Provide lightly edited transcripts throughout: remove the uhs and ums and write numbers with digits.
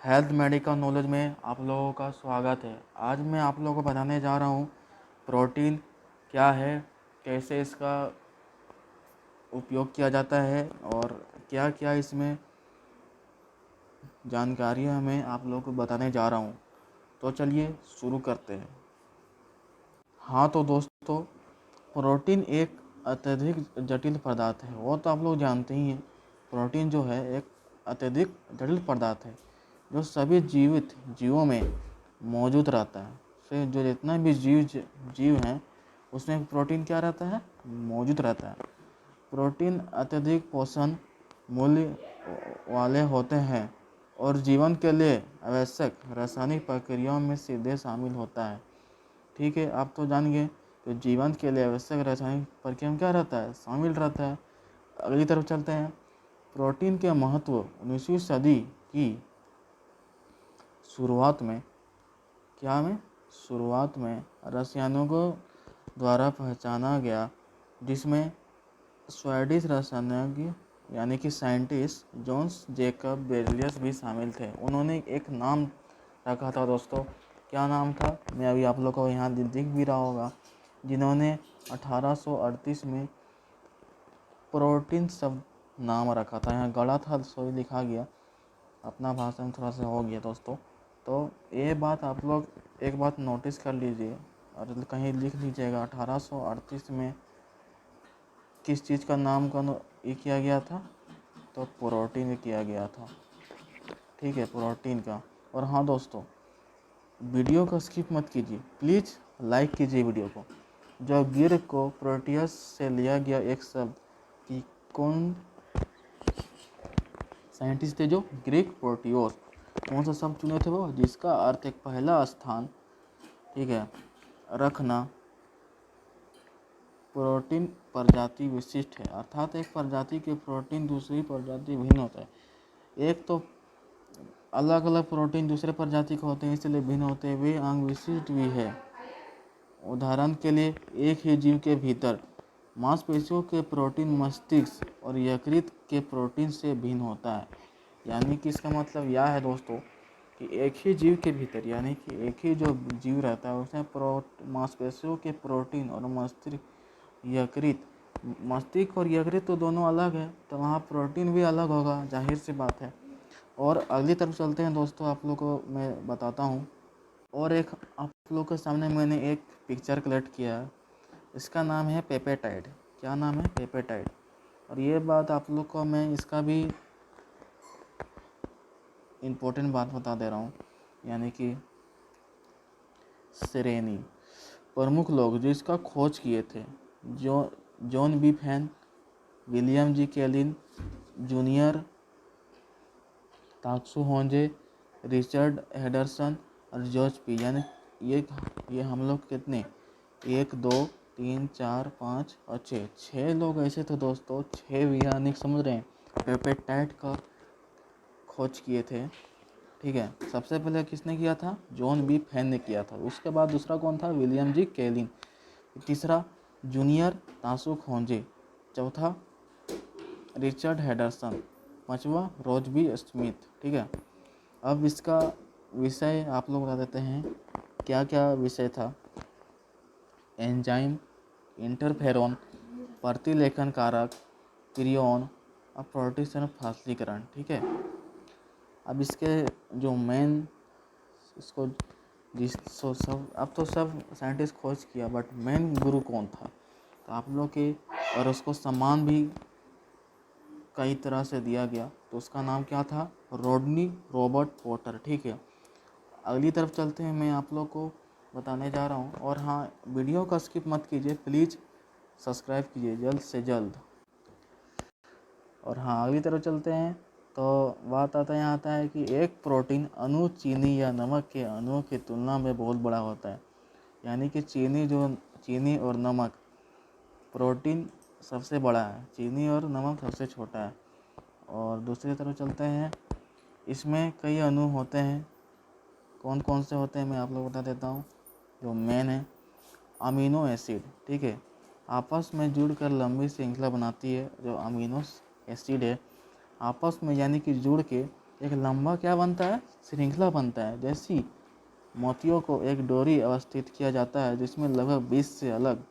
Health medical knowledge में आप लोगों का स्वागत है। आज मैं आप लोगों को बताने जा रहा हूँ प्रोटीन क्या है, कैसे इसका उपयोग किया जाता है और क्या क्या इसमें जानकारियाँ मैं आप लोगों को बताने जा रहा हूँ। तो चलिए शुरू करते हैं। हाँ तो दोस्तों, प्रोटीन एक अत्यधिक जटिल पदार्थ है, वो तो आप लोग जानते ही हैं। प्रोटीन जो है एक अत्यधिक जटिल पदार्थ है जो सभी जीवित जीवों में मौजूद रहता है। फिर जो जितना भी जीव हैं उसमें प्रोटीन क्या रहता है, मौजूद रहता है। प्रोटीन अत्यधिक पोषण मूल्य वाले होते हैं और जीवन के लिए आवश्यक रासायनिक प्रक्रियाओं में सीधे शामिल होता है। ठीक है, आप तो जान गए तो जीवन के लिए आवश्यक रासायनिक प्रक्रिया में क्या रहता है, शामिल रहता है। अगली तरफ चलते हैं। प्रोटीन के महत्व 19वीं सदी की शुरुआत में रसायनों द्वारा पहचाना गया, जिसमें स्वीडिश रसायनज्ञ यानी कि साइंटिस्ट जोन्स जेकब बेरलियस भी शामिल थे। उन्होंने एक नाम रखा था दोस्तों, क्या नाम था, मैं अभी आप लोग को यहाँ दिख भी रहा होगा, जिन्होंने 1838 में प्रोटीन शब्द नाम रखा था। यहाँ गड़ा था सो लिखा गया, अपना भाषण थोड़ा सा हो गया दोस्तों। तो ये बात आप लोग एक बात नोटिस कर लीजिए और कहीं लिख लीजिएगा, 1838 में किस चीज़ का नाम का ये किया गया था, तो प्रोटीन किया गया था। ठीक है, प्रोटीन का। और हाँ दोस्तों, वीडियो को स्किप मत कीजिए, प्लीज़ लाइक कीजिए वीडियो को। जो गिर को प्रोटियस से लिया गया एक शब्द कि कौन साइंटिस्ट थे जो ग्रीक प्रोटियोस, कौन सा शब्द चुने थे वो, जिसका अर्थ एक पहला स्थान, ठीक है, रखना, प्रोटीन प्रजाति विशिष्ट है, अर्थात एक प्रजाति के प्रोटीन दूसरी प्रजाति भिन्न होता है। एक तो अलग अलग प्रोटीन दूसरे प्रजाति के होते हैं इसलिए भिन्न होते हैं, वे अंग विशिष्ट भी है। उदाहरण के लिए एक ही जीव के भीतर मांसपेशियों के प्रोटीन मस्तिष्क और यकृत के प्रोटीन से भिन्न होता है। यानी कि इसका मतलब यह है दोस्तों कि एक ही जीव के भीतर, यानी कि एक ही जो जीव रहता है उसमें मांसपेशियों के प्रोटीन और मस्तिष्क और यकृत तो दोनों अलग है, तो वहाँ प्रोटीन भी अलग होगा, जाहिर सी बात है। और अगली तरफ चलते हैं दोस्तों, आप लोग को मैं बताता हूँ। और एक आप लोग के सामने मैंने एक पिक्चर कलेक्ट किया है, इसका नाम है पेपेटाइड। क्या नाम है, पेपेटाइड। और ये बात आप लोग को मैं इसका भी इम्पोर्टेंट बात बता दे रहा हूँ, यानी कि सेरेनी प्रमुख लोग जो इसका खोज किए थे, John B Fenn, William G Kaelin Junior, ताक्सू होंजे, रिचर्ड हेडरसन और जॉर्ज पी, यानी ये हम लोग कितने, 1 2 3 4 5 और 6 लोग ऐसे थे दोस्तों, 6 वैज्ञानिक, समझ रहे हैं, पेपेटाइड का खोज किए थे। ठीक है, सबसे पहले किसने किया था, जॉन बी फैन ने किया था। उसके बाद दूसरा कौन था, विलियम जी केलिन। तीसरा जूनियर तासु खोंजे। चौथा रिचर्ड हेडरसन। पांचवा रोजबी स्मिथ। ठीक है, अब इसका विषय आप लोग बता देते हैं, क्या क्या विषय था। एंजाइम, इंटरफेरॉन, प्रतिलेखन कारक, प्रियोन और प्रोटीन फास्लीकरण। ठीक है, अब इसके जो मेन इसको अब तो सब साइंटिस्ट खोज किया, बट मेन गुरु कौन था, तो आप लोग के, और उसको सम्मान भी कई तरह से दिया गया, तो उसका नाम क्या था, रोडनी रॉबर्ट पोटर। ठीक है, अगली तरफ चलते हैं, मैं आप लोग को बताने जा रहा हूँ। और हाँ, वीडियो का स्किप मत कीजिए, प्लीज़ सब्सक्राइब कीजिए जल्द से जल्द। और हाँ, अगली तरफ चलते हैं, तो बात आता है कि एक प्रोटीन अणु चीनी या नमक के अणुओं की तुलना में बहुत बड़ा होता है। यानी कि चीनी और नमक, प्रोटीन सबसे बड़ा है, चीनी और नमक सबसे छोटा है। और दूसरी तरफ चलते हैं, इसमें कई अणु होते हैं, कौन कौन से होते हैं मैं आप लोग बता देता हूँ। जो मेन है, अमीनो एसिड। ठीक है, आपस में जुड़कर लंबी श्रृंखला बनाती है। जो अमीनो एसिड है आपस में यानी कि जुड़ के एक लंबा क्या बनता है, श्रृंखला बनता है। जैसी मोतियों को एक डोरी अवस्थित किया जाता है जिसमें लगभग 20 से अलग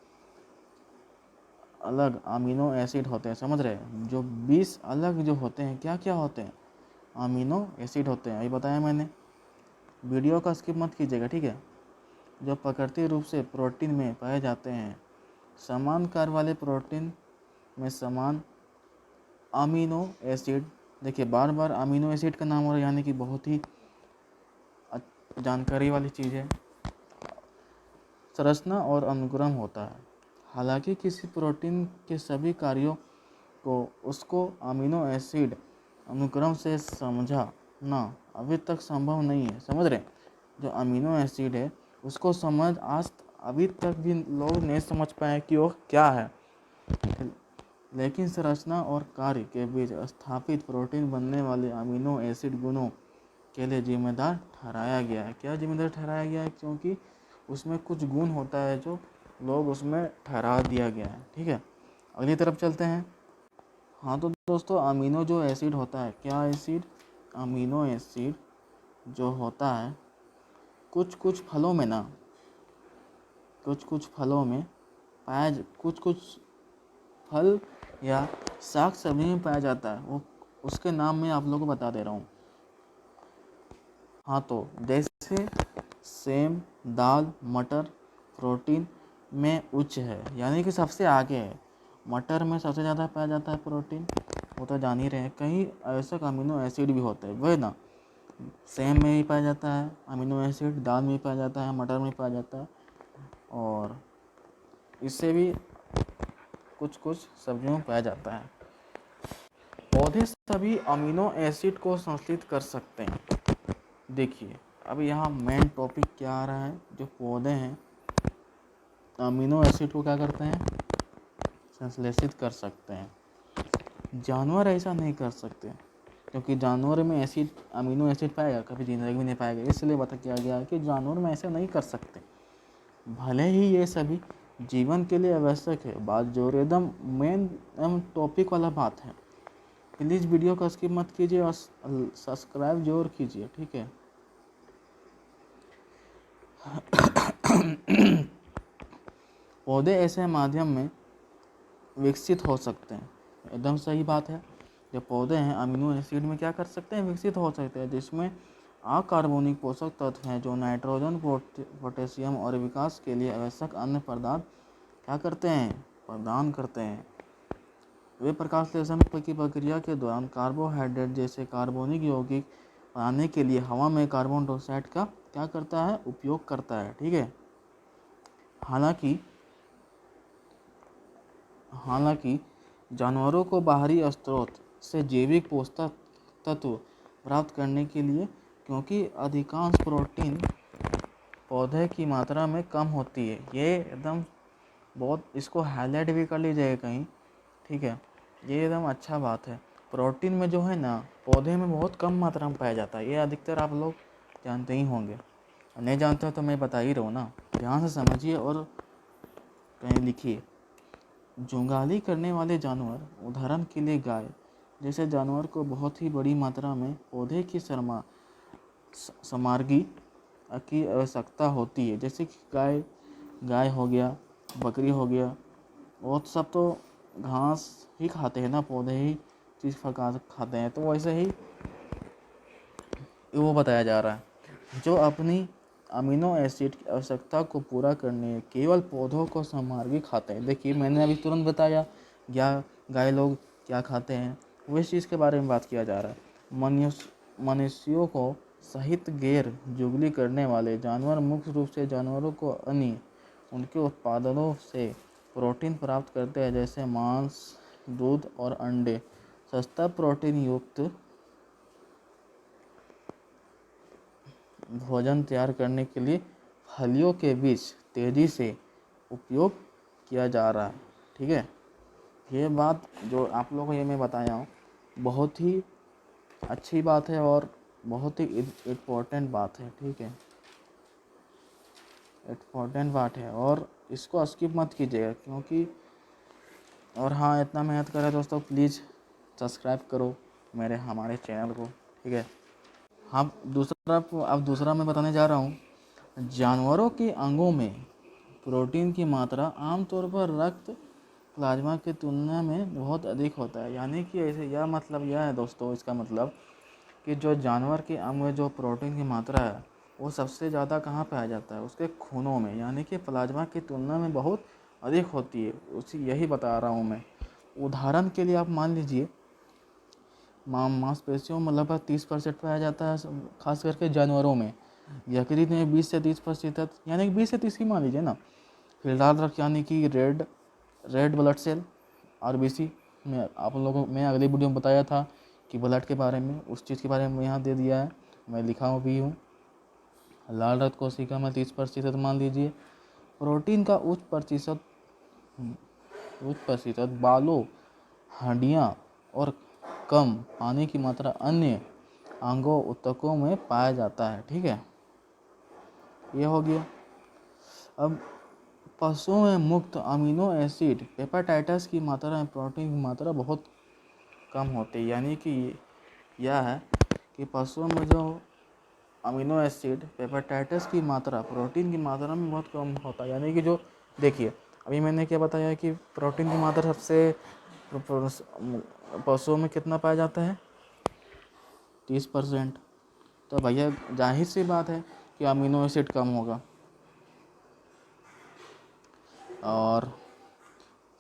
अलग अमीनो एसिड होते हैं। समझ रहे हैं, जो 20 अलग जो होते हैं, क्या क्या होते हैं, अमीनो एसिड होते हैं। ये बताया मैंने, वीडियो का स्किप मत कीजिएगा, ठीक है। जो प्राकृतिक रूप से प्रोटीन में पाए जाते हैं। समान कार्य वाले प्रोटीन में समान अमीनो एसिड, देखिए बार बार अमीनो एसिड का नाम हो रहा है, यानी कि बहुत ही जानकारी वाली चीज़ है। संरचना और अनुक्रम होता है। हालांकि किसी प्रोटीन के सभी कार्यों को उसको अमीनो एसिड अनुक्रम से समझना अभी तक संभव नहीं है। समझ रहे, जो अमीनो एसिड है उसको समझ आज अभी तक भी लोग नहीं समझ पाए कि वो क्या है, लेकिन संरचना और कार्य के बीच स्थापित प्रोटीन बनने वाले अमीनो एसिड गुणों के लिए जिम्मेदार ठहराया गया है। क्या जिम्मेदार ठहराया गया है, क्योंकि उसमें कुछ गुण होता है जो लोग उसमें ठहरा दिया गया है, ठीक है। अगली तरफ चलते हैं। हाँ तो दोस्तों, अमीनो जो एसिड होता है, क्या एसिड, अमीनो एसिड जो होता है कुछ कुछ फलों में ना, कुछ फलों में पाया, कुछ फल या साग सब्जी में पाया जाता है। वो उसके नाम मैं आप लोगों को बता दे रहा हूँ। हाँ तो जैसे सेम, दाल, मटर प्रोटीन में उच्च है, यानी कि सबसे आगे है। मटर में सबसे ज़्यादा पाया जाता है प्रोटीन, वो तो जान ही रहे हैं। कई आवश्यक अमीनो एसिड भी होते हैं, वह ना सेम में ही पाया जाता है अमीनो एसिड, दाल में भी पाया जाता है, मटर में पाया जाता है, और इससे भी कुछ कुछ सब्जियों में पाया जाता है। पौधे सभी अमीनो एसिड को संश्लेषित कर सकते हैं। देखिए अब यहाँ मेन टॉपिक क्या आ रहा है, जो पौधे हैं अमीनो एसिड को क्या करते हैं, संश्लेषित कर सकते हैं। जानवर ऐसा नहीं कर सकते, क्योंकि जानवर में एसिड, अमीनो एसिड पाएगा, कभी जिंदगी में नहीं पाएगा। इसलिए बता किया गया है कि जानवर में ऐसा नहीं कर सकते, भले ही ये सभी जीवन के लिए आवश्यक है। बात जो एकदम मेन एकदम टॉपिक वाला बात है। प्लीज़ वीडियो को स्किप मत कीजिए और सब्सक्राइब जरूर कीजिए, ठीक है। पौधे ऐसे माध्यम में विकसित हो सकते हैं, एकदम सही बात है। जो पौधे हैं अमीनो एसिड में क्या कर सकते हैं, विकसित हो सकते हैं, जिसमें अकार्बनिक पोषक तत्व हैं जो नाइट्रोजन, पोटेशियम और विकास के लिए आवश्यक अन्य पदार्थ क्या करते हैं, प्रदान करते हैं। वे प्रकाश संश्लेषण की प्रक्रिया के दौरान कार्बोहाइड्रेट जैसे कार्बनिक यौगिक बनाने के लिए हवा में कार्बन डाइऑक्साइड का क्या करता है, उपयोग करता है, ठीक है। हालांकि जानवरों को बाहरी स्रोत से जैविक पोषक तत्व प्राप्त करने के लिए, क्योंकि अधिकांश प्रोटीन पौधे की मात्रा में कम होती है। ये एकदम बहुत, इसको हाईलाइट भी कर लीजिएगा कहीं, ठीक है। ये एकदम अच्छा बात है। प्रोटीन में जो है ना, पौधे में बहुत कम मात्रा में पाया जाता है। ये अधिकतर आप लोग जानते ही होंगे, नहीं जानते हो तो मैं बता ही रहा हूँ ना। ध्यान से समझिए और कहीं लिखिए। जुगाली करने वाले जानवर, उदाहरण के लिए गाय जैसे जानवर को बहुत ही बड़ी मात्रा में पौधे की सामग्री की आवश्यकता होती है। जैसे कि गाय हो गया, बकरी हो गया, वो सब तो घास ही खाते हैं ना, पौधे ही चीज़ खाते हैं। तो वैसे ही वो बताया जा रहा है, जो अपनी अमीनो एसिड की आवश्यकता को पूरा करने केवल पौधों को सामग्री खाते हैं। देखिए मैंने अभी तुरंत बताया गाय लोग क्या खाते हैं, उस चीज़ के बारे में बात किया जा रहा है। मनुष्यों को सहित गैर जुगली करने वाले जानवर मुख्य रूप से जानवरों को अन्य उनके उत्पादनों से प्रोटीन प्राप्त करते हैं, जैसे मांस, दूध और अंडे। सस्ता प्रोटीन युक्त भोजन तैयार करने के लिए फलियों के बीच तेज़ी से उपयोग किया जा रहा है, ठीक है। ये बात जो आप लोगों को ये मैं बताया हूँ, बहुत ही अच्छी बात है और बहुत ही इम्पोर्टेंट बात है, ठीक है। इम्पोर्टेंट बात है और इसको स्किप मत कीजिएगा, क्योंकि और हाँ, इतना मेहनत करें दोस्तों, प्लीज़ सब्सक्राइब करो हमारे चैनल को। ठीक है। अब दूसरा मैं बताने जा रहा हूँ। जानवरों के अंगों में प्रोटीन की मात्रा आमतौर पर रक्त प्लाज्मा की तुलना में बहुत अधिक होता है। यानी कि ऐसे यह मतलब यह है दोस्तों, इसका मतलब कि जो जानवर के अंग में जो प्रोटीन की मात्रा है वो सबसे ज़्यादा कहाँ पाया जाता है, उसके खूनों में, यानी कि प्लाज्मा की तुलना में बहुत अधिक होती है। उसी यही बता रहा हूँ मैं। उदाहरण के लिए आप मान लीजिए मांसपेशियों में लगभग 30% पाया जाता है, खास करके जानवरों में। यकृत में 20 से 30%, यानी कि 20 से 30 ही मान लीजिए ना। फिर लाल रक्त यानी कि रेड ब्लड सेल RBC में आप लोगों को मैं अगली वीडियो में बताया था कि ब्लड के बारे में, उस चीज़ के बारे में यहाँ दे दिया है, मैं लिखा भी हूँ। लाल रक्त कोशिका में 30% मान लीजिए। प्रोटीन का उच्च प्रतिशत बालों, हड्डियाँ और कम पानी की मात्रा अन्य अंगों ऊतकों में पाया जाता है। ठीक है, ये हो गया। अब पशुओं में मुक्त अमीनो एसिड हेपेटाइटिस की मात्रा में प्रोटीन की मात्रा बहुत कम होती है। यानी कि यह है कि पशुओं में जो अमीनो एसिड हेपेटाइटिस की मात्रा प्रोटीन की मात्रा में बहुत कम होता है। यानी कि जो देखिए अभी मैंने क्या बताया कि प्रोटीन की मात्रा सबसे पशुओं में कितना पाया जाता है, 30%। तो भैया जाहिर सी बात है कि अमीनो एसिड कम होगा। और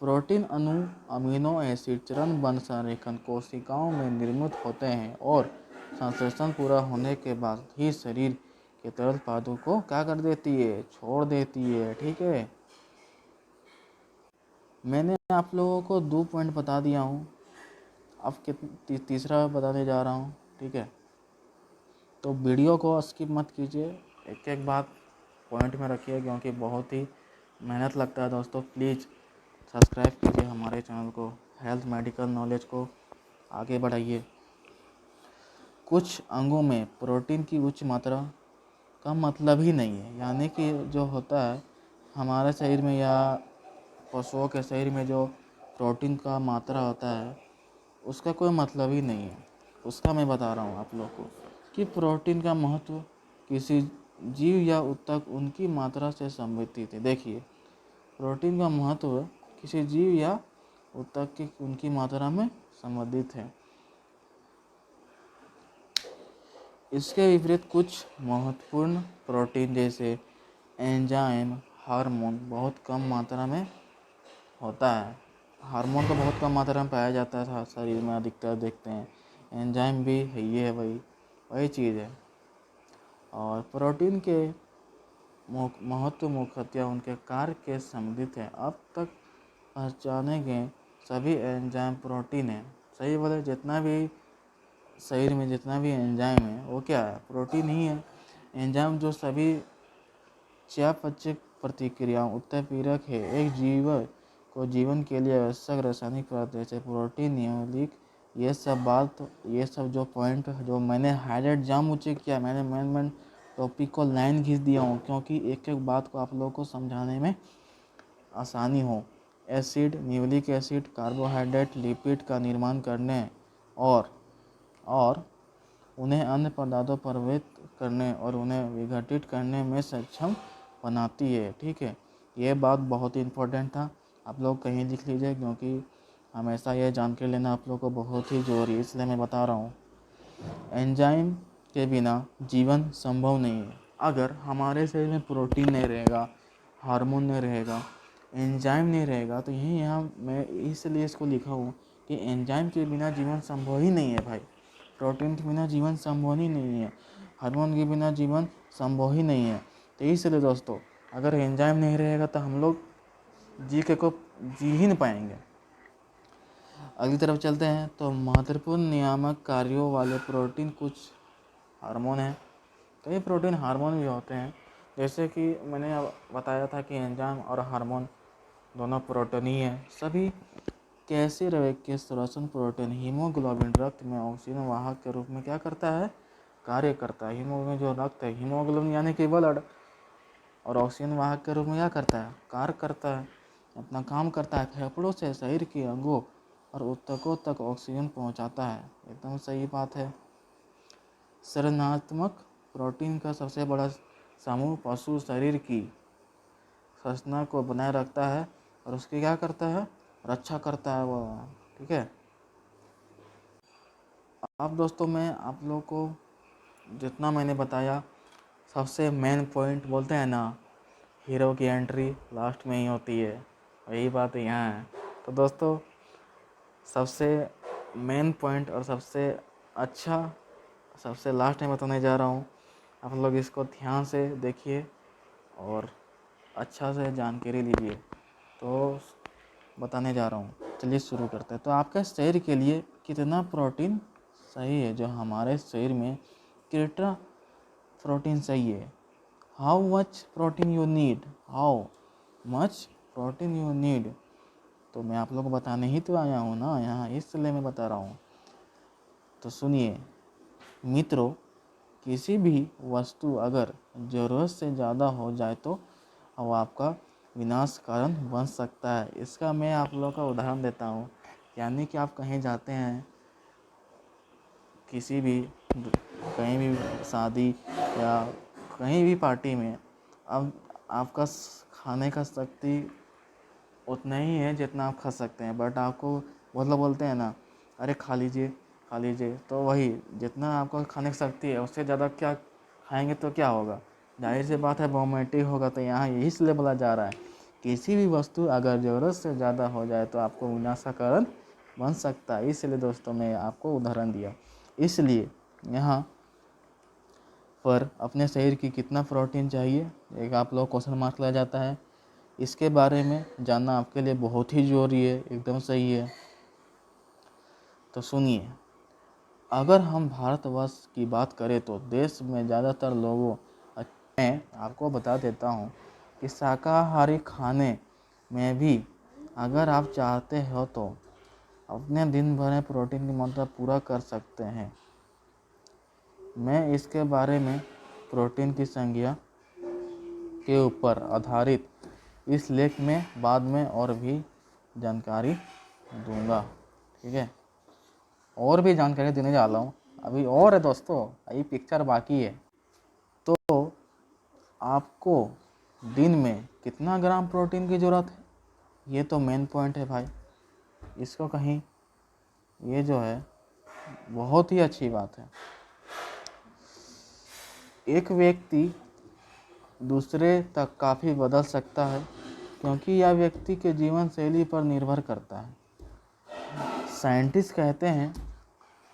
प्रोटीन अणु अमीनो एसिड चरणबद्ध संरेखन कोशिकाओं में निर्मित होते हैं और संश्लेषण पूरा होने के बाद ही शरीर के तरल पदार्थों को क्या कर देती है, छोड़ देती है। ठीक है, मैंने आप लोगों को 2 पॉइंट बता दिया हूँ, अब तीसरा बताने जा रहा हूँ। ठीक है, तो वीडियो को स्किप मत कीजिए, एक एक बात पॉइंट में रखिए, क्योंकि बहुत ही मेहनत लगता है दोस्तों। प्लीज़ सब्सक्राइब कीजिए हमारे चैनल को, हेल्थ मेडिकल नॉलेज को आगे बढ़ाइए। कुछ अंगों में प्रोटीन की उच्च मात्रा का मतलब ही नहीं है। यानी कि जो होता है हमारे शरीर में या पशुओं के शरीर में जो प्रोटीन का मात्रा होता है उसका कोई मतलब ही नहीं है। उसका मैं बता रहा हूँ आप लोग को कि प्रोटीन का महत्व किसी जीव या ऊतक उनकी मात्रा से संबंधित है। देखिए, प्रोटीन का महत्व किसी जीव या ऊतक की उनकी मात्रा में संबंधित है। इसके विपरीत कुछ महत्वपूर्ण प्रोटीन जैसे एंजाइम, हार्मोन बहुत कम मात्रा में होता है। हार्मोन तो बहुत कम मात्रा में पाया जाता है शरीर में, अधिकतर देखते हैं। एंजाइम भी है, ये है वही चीज़ है। और प्रोटीन के महत्व मुख्यतः उनके कार्य के संबंधित है। अब तक पहचाने गए सभी एंजाइम प्रोटीन है। सही बोले, जितना भी शरीर में जितना भी एंजाइम है वो क्या है, प्रोटीन ही है। एंजाइम जो सभी चयापचय प्रतिक्रियाओं उत्प्रेरक है, एक जीव को जीवन के लिए आवश्यक रासायनिक पदार्थ जैसे प्रोटीन, न्यूक्लिक, ये सब जो पॉइंट जो मैंने हाईलाइट जानबूझ किया, मैंने मेन टॉपिक को लाइन खींच दिया हूँ, क्योंकि एक एक बात को आप लोगों को समझाने में आसानी हो। Acid, nucleic acid carbohydrate, lipid का निर्माण करने और उन्हें अन्य पदार्थों पर परिवर्तित करने और उन्हें विघटित करने में सक्षम बनाती है। ठीक है, ये बात बहुत ही इम्पोर्टेंट था, आप लोग कहीं लिख लीजिए, क्योंकि हमेशा ये जान के लेना आप लोग को बहुत ही ज़रूरी है, इसलिए मैं बता रहा हूँ। एंजाइम के बिना जीवन संभव नहीं है। अगर हमारे शरीर में प्रोटीन नहीं रहेगा, हार्मोन नहीं रहेगा, एंजाइम नहीं रहेगा, तो यहाँ मैं इसलिए इसको लिखा हूँ कि एंजाइम के बिना जीवन संभव ही नहीं है भाई। प्रोटीन के बिना जीवन संभव ही नहीं है, हार्मोन के बिना जीवन संभव ही नहीं है। तो इसलिए दोस्तों, अगर एंजाइम नहीं रहेगा तो हम लोग जी ही नहीं पाएंगे। अगली तरफ चलते हैं। तो महत्वपूर्ण नियामक कार्यों वाले प्रोटीन कुछ हार्मोन हैं। तो ये प्रोटीन हार्मोन भी होते हैं, जैसे कि मैंने बताया था कि एंजाइम और हार्मोन दोनों प्रोटीन ही है। सभी कैसे रवे के श्वसन प्रोटीन हीमोग्लोबिन रक्त में ऑक्सीजन वाहक के रूप में क्या करता है, कार्य करता है। हीमोग्लोबिन जो रक्त है, हीमोग्लोबिन यानी कि ब्लड, और ऑक्सीजन वाहक के रूप में क्या करता है, कार्य करता है, अपना काम करता है। फेफड़ों से शरीर के अंगों और ऊतकों तक ऑक्सीजन पहुंचाता है। एकदम सही बात है। सृजनात्मक प्रोटीन का सबसे बड़ा समूह पशु शरीर की संरचना को बनाए रखता है और उसकी क्या करता है, रक्षा करता है वो। ठीक है। अब दोस्तों मैं आप लोगों को जितना मैंने बताया, सबसे मेन पॉइंट बोलते हैं ना, हीरो की एंट्री लास्ट में ही होती है, वही बात यहाँ है। तो दोस्तों सबसे मेन पॉइंट और सबसे अच्छा सबसे लास्ट में बताने जा रहा हूँ, आप लोग इसको ध्यान से देखिए और अच्छा से जानकारी लीजिए। तो बताने जा रहा हूँ, चलिए शुरू करते हैं। तो आपके शरीर के लिए कितना प्रोटीन सही है, जो हमारे शरीर में कितना प्रोटीन सही है, how much protein you need, how much protein you need. तो मैं आप लोग को बताने ही तो आया हूँ ना यहाँ, इसलिए मैं बता रहा हूँ। तो सुनिए मित्रों, किसी भी वस्तु अगर ज़रूरत से ज़्यादा हो जाए तो वो आपका विनाश कारण बन सकता है। इसका मैं आप लोगों का उदाहरण देता हूँ। यानी कि आप कहीं जाते हैं, किसी भी कहीं भी शादी या कहीं भी पार्टी में, अब आपका खाने का शक्ति उतना ही है जितना आप खा सकते हैं, बट आपको मतलब बोलते हैं ना, अरे खा लीजिए खा लीजिए। तो वही जितना आपको खाने की शक्ति है उससे ज़्यादा क्या खाएंगे तो क्या होगा, जाहिर सी बात है वोमिटिंग होगा। तो यहाँ यही इसलिए बोला जा रहा है, किसी भी वस्तु अगर ज़रूरत से ज़्यादा हो जाए तो आपको विनाश का कारण बन सकता है। इसलिए दोस्तों मैं आपको उदाहरण दिया। इसलिए यहाँ पर अपने शरीर की कितना प्रोटीन चाहिए, एक आप लोग क्वेश्चन मार्क लग जाता है। इसके बारे में जानना आपके लिए बहुत ही ज़रूरी है, एकदम सही है। तो सुनिए, अगर हम भारतवर्ष की बात करें तो देश में ज़्यादातर लोगों, मैं आपको बता देता हूँ कि शाकाहारी खाने में भी अगर आप चाहते हो तो अपने दिन भर में प्रोटीन की मात्रा पूरा कर सकते हैं। मैं इसके बारे में प्रोटीन की संज्ञा के ऊपर आधारित इस लेख में बाद में और भी जानकारी दूंगा। ठीक है, और भी जानकारी देने जा रहा हूँ, अभी और है दोस्तों, अभी पिक्चर बाकी है। तो आपको दिन में कितना ग्राम प्रोटीन की ज़रूरत है, ये तो मेन पॉइंट है भाई। इसको कहीं, ये जो है बहुत ही अच्छी बात है। एक व्यक्ति दूसरे तक काफ़ी बदल सकता है, क्योंकि यह व्यक्ति के जीवन शैली पर निर्भर करता है। साइंटिस्ट कहते हैं,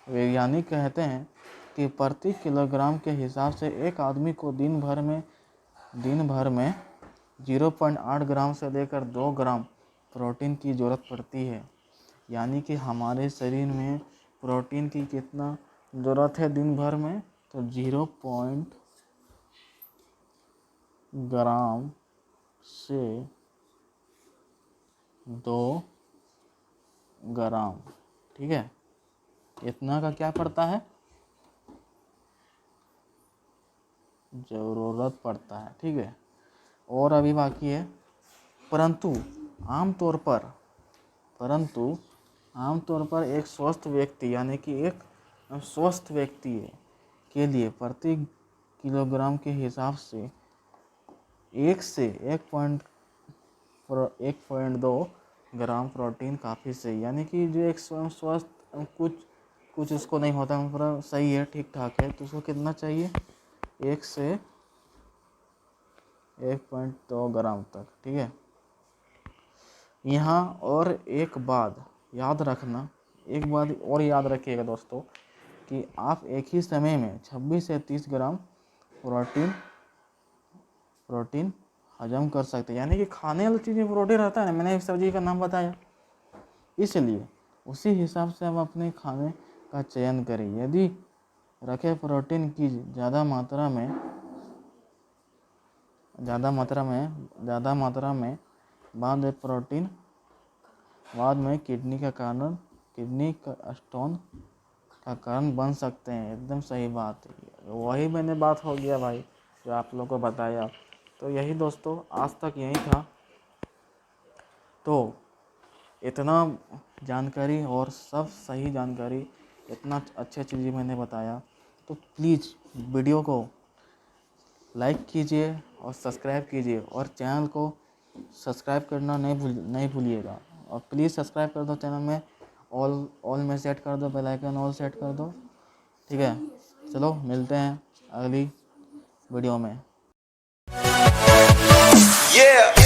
वैज्ञानिक कहते हैं कि प्रति किलोग्राम के हिसाब से एक आदमी को दिन भर में 0.8 ग्राम से लेकर 2 ग्राम प्रोटीन की ज़रूरत पड़ती है। यानी कि हमारे शरीर में प्रोटीन की कितना ज़रूरत है दिन भर में, तो 0. ग्राम से 2 ग्राम। ठीक है, इतना का क्या पड़ता है, ज़रूरत पड़ता है। ठीक है, और अभी बाकी है। परंतु आमतौर पर एक स्वस्थ व्यक्ति, यानी कि एक स्वस्थ व्यक्ति के लिए प्रति किलोग्राम के हिसाब से 1 से 1.2 ग्राम प्रोटीन काफ़ी सही। यानी कि जो एक स्वयं स्वस्थ, कुछ उसको नहीं होता, मतलब सही है, ठीक ठाक है, तो उसको कितना चाहिए, 1 से 1.2 ग्राम तक। ठीक है, यहाँ और एक बात याद रखना, एक बात और याद रखिएगा दोस्तों, कि आप एक ही समय में 26 से 30 ग्राम प्रोटीन हजम कर सकते हैं। यानी कि खाने वाली चीज़ में प्रोटीन रहता है ना, मैंने एक सब्जी का नाम बताया, इसलिए उसी हिसाब से हम अपने खाने का चयन करें। यदि रखे प्रोटीन की ज़्यादा मात्रा में बाद में किडनी का स्टोन का कारण बन सकते हैं। एकदम सही बात है, वही मैंने बात हो गया भाई जो आप लोगों को बताया। तो यही दोस्तों, आज तक यही था। तो इतना जानकारी और सब सही जानकारी, इतना अच्छे चीज़ें मैंने बताया, तो प्लीज़ वीडियो को लाइक कीजिए और सब्सक्राइब कीजिए, और चैनल को सब्सक्राइब करना नहीं भूलिएगा। और प्लीज़ सब्सक्राइब कर दो चैनल में, ऑल में सेट कर दो, बेल आइकन ऑल सेट कर दो, ठीक है। चलो मिलते हैं अगली वीडियो में। Yeah.